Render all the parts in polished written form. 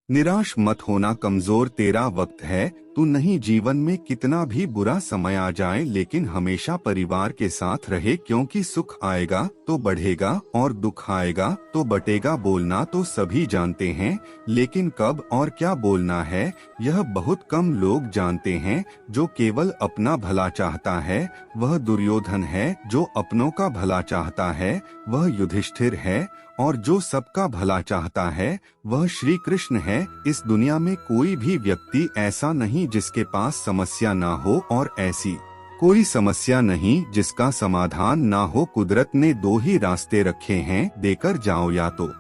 निराश मत होना कमजोर, तेरा वक्त है। तू नहीं, जीवन में कितना भी बुरा समय आ जाए लेकिन हमेशा परिवार के साथ रहे, क्योंकि सुख आएगा तो बढ़ेगा और दुख आएगा तो बटेगा। बोलना तो सभी जानते हैं, लेकिन कब और क्या बोलना है यह बहुत कम लोग जानते हैं। जो केवल अपना भला चाहता है वह दुर्योधन है, जो अपनों का भला चाहता है वह युधिष्ठिर है, और जो सबका भला चाहता है वह श्री कृष्ण है। इस दुनिया में कोई भी व्यक्ति ऐसा नहीं जिसके पास समस्या ना हो, और ऐसी कोई समस्या नहीं जिसका समाधान ना हो। कुदरत ने दो ही रास्ते रखे हैं, देकर जाओ या तो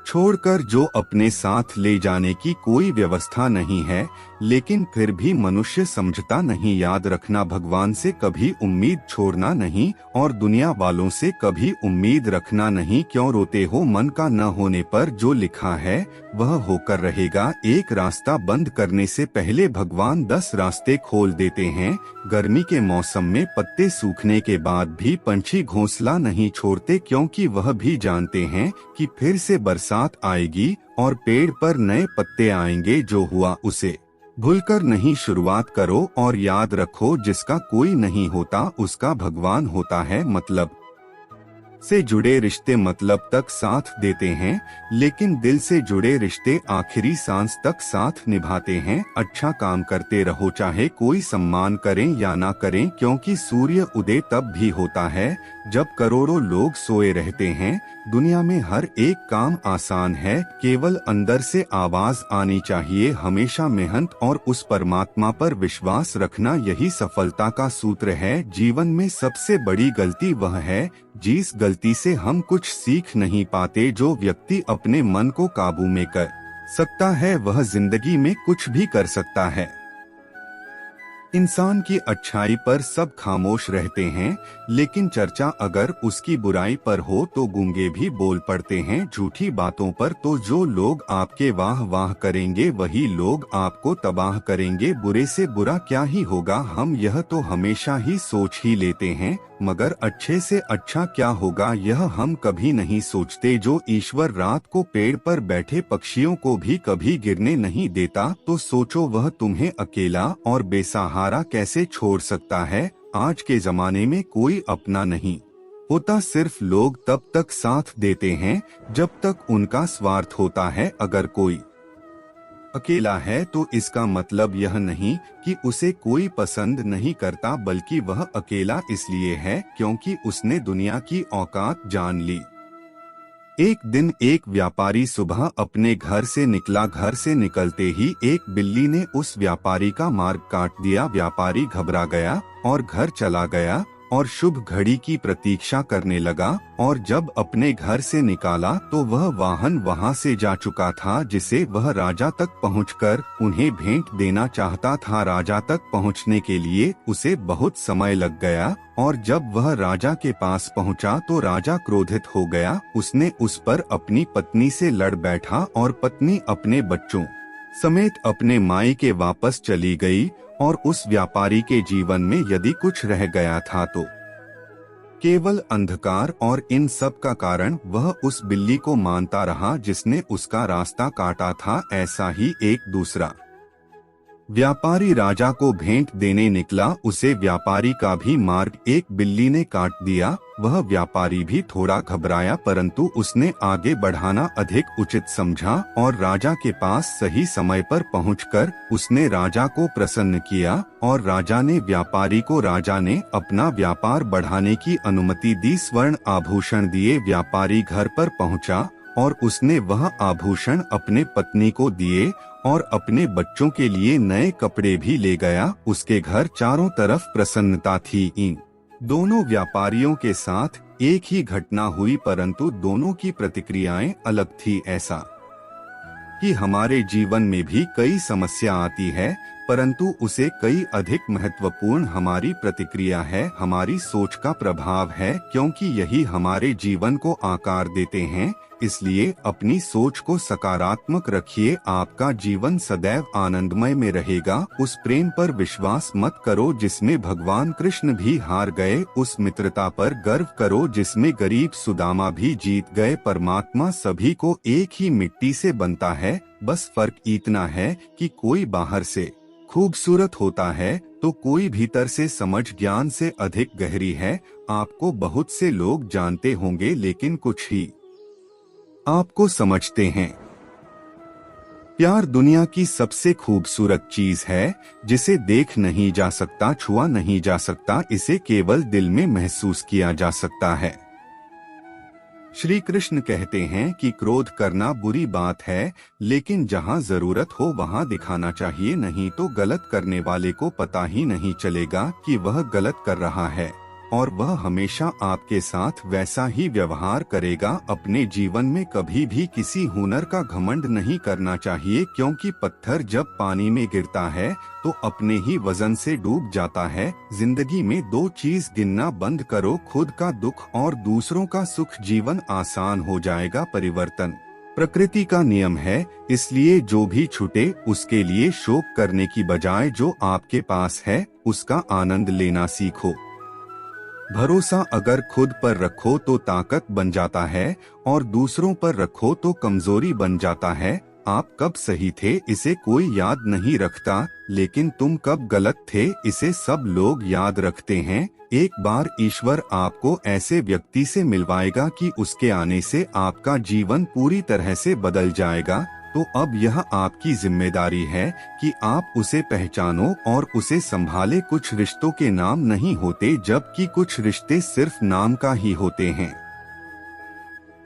छोड़कर, जो अपने साथ ले जाने की कोई व्यवस्था नहीं है। लेकिन फिर भी मनुष्य समझता नहीं। याद रखना, भगवान से कभी उम्मीद छोड़ना नहीं और दुनिया वालों से कभी उम्मीद रखना नहीं। क्यों रोते हो मन का न होने पर? जो लिखा है वह होकर रहेगा। एक रास्ता बंद करने से पहले भगवान 10 रास्ते खोल देते हैं। गर्मी के मौसम में पत्ते सूखने के बाद भी पंछी घोंसला नहीं छोड़ते, क्योंकि वह भी जानते हैं कि फिर से बरसात आएगी और पेड़ पर नए पत्ते आएंगे। जो हुआ उसे भूलकर नहीं शुरुआत करो, और याद रखो जिसका कोई नहीं होता उसका भगवान होता है। मतलब से जुड़े रिश्ते मतलब तक साथ देते हैं, लेकिन दिल से जुड़े रिश्ते आखिरी सांस तक साथ निभाते हैं। अच्छा काम करते रहो, चाहे कोई सम्मान करें या ना करें, क्योंकि सूर्य उदय तब भी होता है जब करोड़ों लोग सोए रहते हैं। दुनिया में हर एक काम आसान है, केवल अंदर से आवाज आनी चाहिए। हमेशा मेहनत और उस परमात्मा पर विश्वास रखना, यही सफलता का सूत्र है। जीवन में सबसे बड़ी गलती वह है जिस गलती से हम कुछ सीख नहीं पाते। जो व्यक्ति अपने मन को काबू में कर सकता है वह जिंदगी में कुछ भी कर सकता है। इंसान की अच्छाई पर सब खामोश रहते हैं, लेकिन चर्चा अगर उसकी बुराई पर हो तो गूंगे भी बोल पड़ते हैं। झूठी बातों पर तो जो लोग आपके वाह वाह करेंगे वही लोग आपको तबाह करेंगे। बुरे से बुरा क्या ही होगा, हम यह तो हमेशा ही सोच ही लेते हैं, मगर अच्छे से अच्छा क्या होगा यह हम कभी नहीं सोचते। जो ईश्वर रात को पेड़ पर बैठे पक्षियों को भी कभी गिरने नहीं देता, तो सोचो वह तुम्हें अकेला और बेसहारा कैसे छोड़ सकता है। आज के जमाने में कोई अपना नहीं होता, सिर्फ लोग तब तक साथ देते हैं जब तक उनका स्वार्थ होता है। अगर कोई अकेला है तो इसका मतलब यह नहीं कि उसे कोई पसंद नहीं करता, बल्कि वह अकेला इसलिए है क्योंकि उसने दुनिया की औकात जान ली। एक दिन एक व्यापारी सुबह अपने घर से निकला। घर से निकलते ही एक बिल्ली ने उस व्यापारी का मार्ग काट दिया। व्यापारी घबरा गया और घर चला गया और शुभ घड़ी की प्रतीक्षा करने लगा। और जब अपने घर से निकाला तो वह वाहन वहां से जा चुका था जिसे वह राजा तक पहुंचकर उन्हें भेंट देना चाहता था। राजा तक पहुंचने के लिए उसे बहुत समय लग गया, और जब वह राजा के पास पहुंचा तो राजा क्रोधित हो गया। उसने उस पर अपनी पत्नी से लड़ बैठा और पत्नी अपने बच्चों समेत अपने मायके वापस चली गई। और उस व्यापारी के जीवन में यदि कुछ रह गया था तो केवल अंधकार, और इन सब का कारण वह उस बिल्ली को मानता रहा जिसने उसका रास्ता काटा था। ऐसा ही एक दूसरा व्यापारी राजा को भेंट देने निकला। उसे व्यापारी का भी मार्ग एक बिल्ली ने काट दिया। वह व्यापारी भी थोड़ा घबराया, परंतु उसने आगे बढ़ाना अधिक उचित समझा और राजा के पास सही समय पर पहुंचकर उसने राजा को प्रसन्न किया। और राजा ने अपना व्यापार बढ़ाने की अनुमति दी, स्वर्ण आभूषण दिए। व्यापारी घर पर पहुंचा और उसने वह आभूषण अपने पत्नी को दिए और अपने बच्चों के लिए नए कपड़े भी ले गया। उसके घर चारों तरफ प्रसन्नता थी। इन दोनों व्यापारियों के साथ एक ही घटना हुई, परंतु दोनों की प्रतिक्रियाएं अलग थी। ऐसा कि हमारे जीवन में भी कई समस्या आती है, परंतु उसे कई अधिक महत्वपूर्ण हमारी प्रतिक्रिया है, हमारी सोच का प्रभाव है, क्योंकि यही हमारे जीवन को आकार देते हैं। इसलिए अपनी सोच को सकारात्मक रखिए, आपका जीवन सदैव आनंदमय में रहेगा। उस प्रेम पर विश्वास मत करो जिसमें भगवान कृष्ण भी हार गए, उस मित्रता पर गर्व करो जिसमें गरीब सुदामा भी जीत गए। परमात्मा सभी को एक ही मिट्टी से बनता है, बस फर्क इतना है कि कोई बाहर से खूबसूरत होता है तो कोई भीतर से समझ ज्ञान से अधिक गहरी है। आपको बहुत से लोग जानते होंगे लेकिन कुछ ही आपको समझते हैं। प्यार दुनिया की सबसे खूबसूरत चीज है, जिसे देख नहीं जा सकता, छुआ नहीं जा सकता, इसे केवल दिल में महसूस किया जा सकता है। श्री कृष्ण कहते हैं कि क्रोध करना बुरी बात है, लेकिन जहां जरूरत हो वहां दिखाना चाहिए, नहीं तो गलत करने वाले को पता ही नहीं चलेगा कि वह गलत कर रहा है और वह हमेशा आपके साथ वैसा ही व्यवहार करेगा। अपने जीवन में कभी भी किसी हुनर का घमंड नहीं करना चाहिए, क्योंकि पत्थर जब पानी में गिरता है तो अपने ही वजन से डूब जाता है। जिंदगी में दो चीज गिनना बंद करो, खुद का दुख और दूसरों का सुख। जीवन आसान हो जाएगा। परिवर्तन प्रकृति का नियम है, इसलिए जो भी छूटे उसके लिए शोक करने की बजाय जो आपके पास है उसका आनंद लेना सीखो। भरोसा अगर खुद पर रखो तो ताकत बन जाता है और दूसरों पर रखो तो कमजोरी बन जाता है। आप कब सही थे इसे कोई याद नहीं रखता, लेकिन तुम कब गलत थे इसे सब लोग याद रखते हैं। एक बार ईश्वर आपको ऐसे व्यक्ति से मिलवाएगा कि उसके आने से आपका जीवन पूरी तरह से बदल जाएगा। तो अब यह आपकी जिम्मेदारी है कि आप उसे पहचानो और उसे संभाले। कुछ रिश्तों के नाम नहीं होते, जबकि कुछ रिश्ते सिर्फ नाम का ही होते हैं।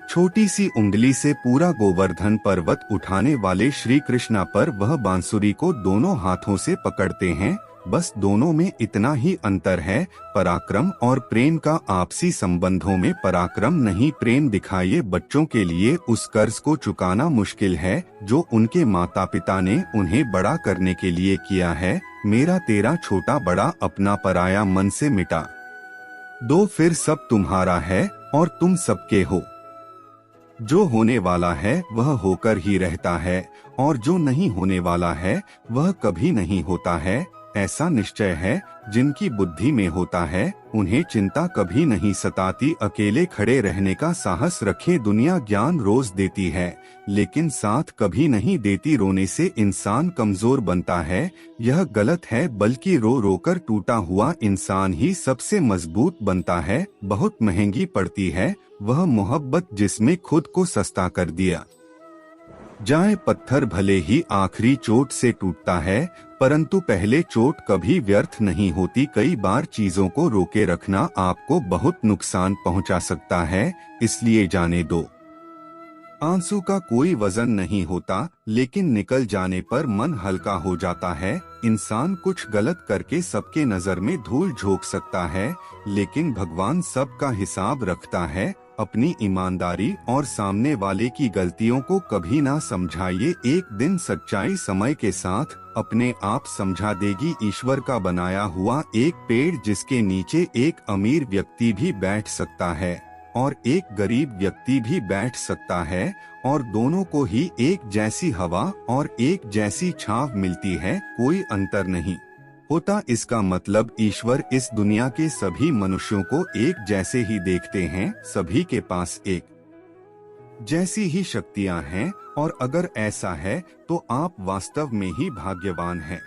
छोटी सी उंगली से पूरा गोवर्धन पर्वत उठाने वाले श्री कृष्णा पर वह बांसुरी को दोनों हाथों से पकड़ते हैं। बस दोनों में इतना ही अंतर है, पराक्रम और प्रेम का। आपसी संबंधों में पराक्रम नहीं प्रेम दिखाइए। बच्चों के लिए उस कर्ज को चुकाना मुश्किल है जो उनके माता पिता ने उन्हें बड़ा करने के लिए किया है। मेरा तेरा छोटा बड़ा अपना पराया मन से मिटा दो, फिर सब तुम्हारा है और तुम सबके हो। जो होने वाला है वह होकर ही रहता है और जो नहीं होने वाला है वह कभी नहीं होता है। ऐसा निश्चय है जिनकी बुद्धि में होता है, उन्हें चिंता कभी नहीं सताती। अकेले खड़े रहने का साहस रखें। दुनिया ज्ञान रोज देती है लेकिन साथ कभी नहीं देती। रोने से इंसान कमजोर बनता है, यह गलत है, बल्कि रो रो कर टूटा हुआ इंसान ही सबसे मजबूत बनता है। बहुत महंगी पड़ती है वह मोहब्बत जिसमें खुद को सस्ता कर दिया जाए। पत्थर भले ही आखिरी चोट से टूटता है, परंतु पहले चोट कभी व्यर्थ नहीं होती। कई बार चीजों को रोके रखना आपको बहुत नुकसान पहुंचा सकता है, इसलिए जाने दो। आंसू का कोई वजन नहीं होता, लेकिन निकल जाने पर मन हल्का हो जाता है। इंसान कुछ गलत करके सबके नजर में धूल झोंक सकता है, लेकिन भगवान सबका हिसाब रखता है। अपनी ईमानदारी और सामने वाले की गलतियों को कभी ना समझाइए। एक दिन सच्चाई समय के साथ अपने आप समझा देगी। ईश्वर का बनाया हुआ एक पेड़ जिसके नीचे एक अमीर व्यक्ति भी बैठ सकता है और एक गरीब व्यक्ति भी बैठ सकता है, और दोनों को ही एक जैसी हवा और एक जैसी छांव मिलती है, कोई अंतर नहीं होता। इसका मतलब ईश्वर इस दुनिया के सभी मनुष्यों को एक जैसे ही देखते हैं, सभी के पास एक जैसी ही शक्तियां हैं, और अगर ऐसा है तो आप वास्तव में ही भाग्यवान हैं।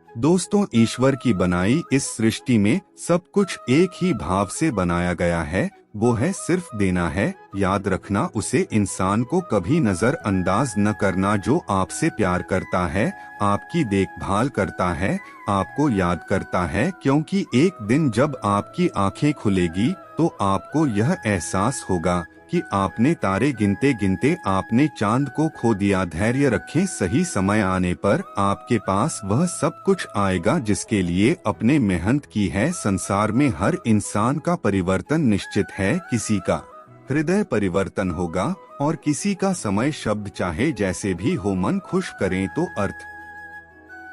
दोस्तों, ईश्वर की बनाई इस सृष्टि में सब कुछ एक ही भाव से बनाया गया है, वो है सिर्फ देना है। याद रखना, उसे इंसान को कभी नजरअंदाज न करना। जो आपसे प्यार करता है, आपकी देखभाल करता है, आपको याद करता है, क्योंकि एक दिन जब आपकी आंखें खुलेगी तो आपको यह एहसास होगा कि आपने तारे गिनते गिनते आपने चांद को खो दिया। धैर्य रखें, सही समय आने पर आपके पास वह सब कुछ आएगा जिसके लिए अपने मेहनत की है। संसार में हर इंसान का परिवर्तन निश्चित है, किसी का हृदय परिवर्तन होगा और किसी का समय। शब्द चाहे जैसे भी हो, मन खुश करें तो अर्थ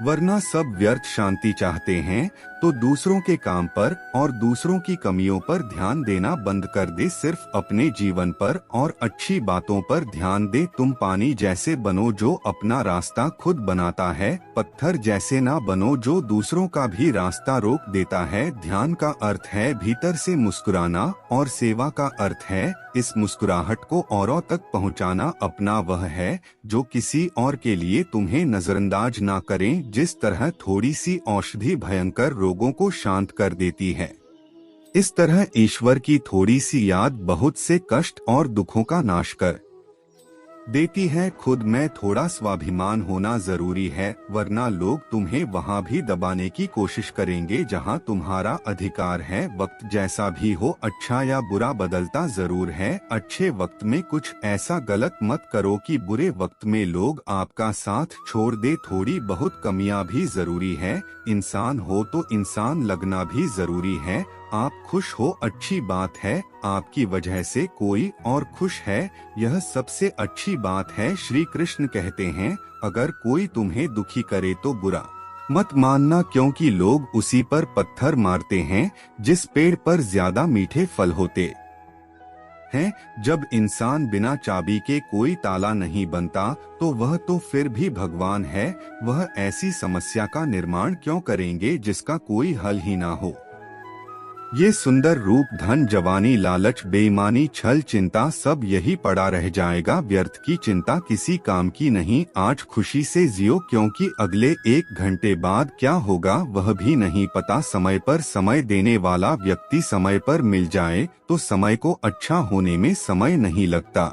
वरना सब व्यर्थ शांति चाहते हैं तो दूसरों के काम पर और दूसरों की कमियों पर ध्यान देना बंद कर दे, सिर्फ अपने जीवन पर और अच्छी बातों पर ध्यान दे। तुम पानी जैसे बनो जो अपना रास्ता खुद बनाता है, पत्थर जैसे ना बनो जो दूसरों का भी रास्ता रोक देता है। ध्यान का अर्थ है भीतर से मुस्कुराना और सेवा का अर्थ है इस मुस्कुराहट को औरों तक पहुंचाना। अपना वह है जो किसी और के लिए तुम्हें नजरअंदाज ना करें। जिस तरह थोड़ी सी औषधि भयंकर रोगों को शांत कर देती है, इस तरह ईश्वर की थोड़ी सी याद बहुत से कष्ट और दुखों का नाश कर देती है। खुद में थोड़ा स्वाभिमान होना जरूरी है, वरना लोग तुम्हें वहाँ भी दबाने की कोशिश करेंगे जहाँ तुम्हारा अधिकार है। वक्त जैसा भी हो, अच्छा या बुरा बदलता जरूर है। अच्छे वक्त में कुछ ऐसा गलत मत करो कि बुरे वक्त में लोग आपका साथ छोड़ दे। थोड़ी बहुत कमियां भी जरूरी है, इंसान हो तो इंसान लगना भी जरूरी है। आप खुश हो अच्छी बात है, आपकी वजह से कोई और खुश है, यह सबसे अच्छी बात है। श्री कृष्ण कहते हैं अगर कोई तुम्हें दुखी करे तो बुरा मत मानना, क्योंकि लोग उसी पर पत्थर मारते हैं जिस पेड़ पर ज्यादा मीठे फल होते हैं। जब इंसान बिना चाबी के कोई ताला नहीं बनता तो वह तो फिर भी भगवान है। वह ऐसी समस्या का निर्माण क्यों करेंगे जिसका कोई हल ही ना हो। ये सुंदर रूप, धन, जवानी, लालच, बेईमानी, छल, चिंता सब यही पड़ा रह जाएगा। व्यर्थ की चिंता किसी काम की नहीं। आज खुशी से जियो, क्योंकि अगले 1 घंटे बाद क्या होगा वह भी नहीं पता। समय पर समय देने वाला व्यक्ति समय पर मिल जाए तो समय को अच्छा होने में समय नहीं लगता।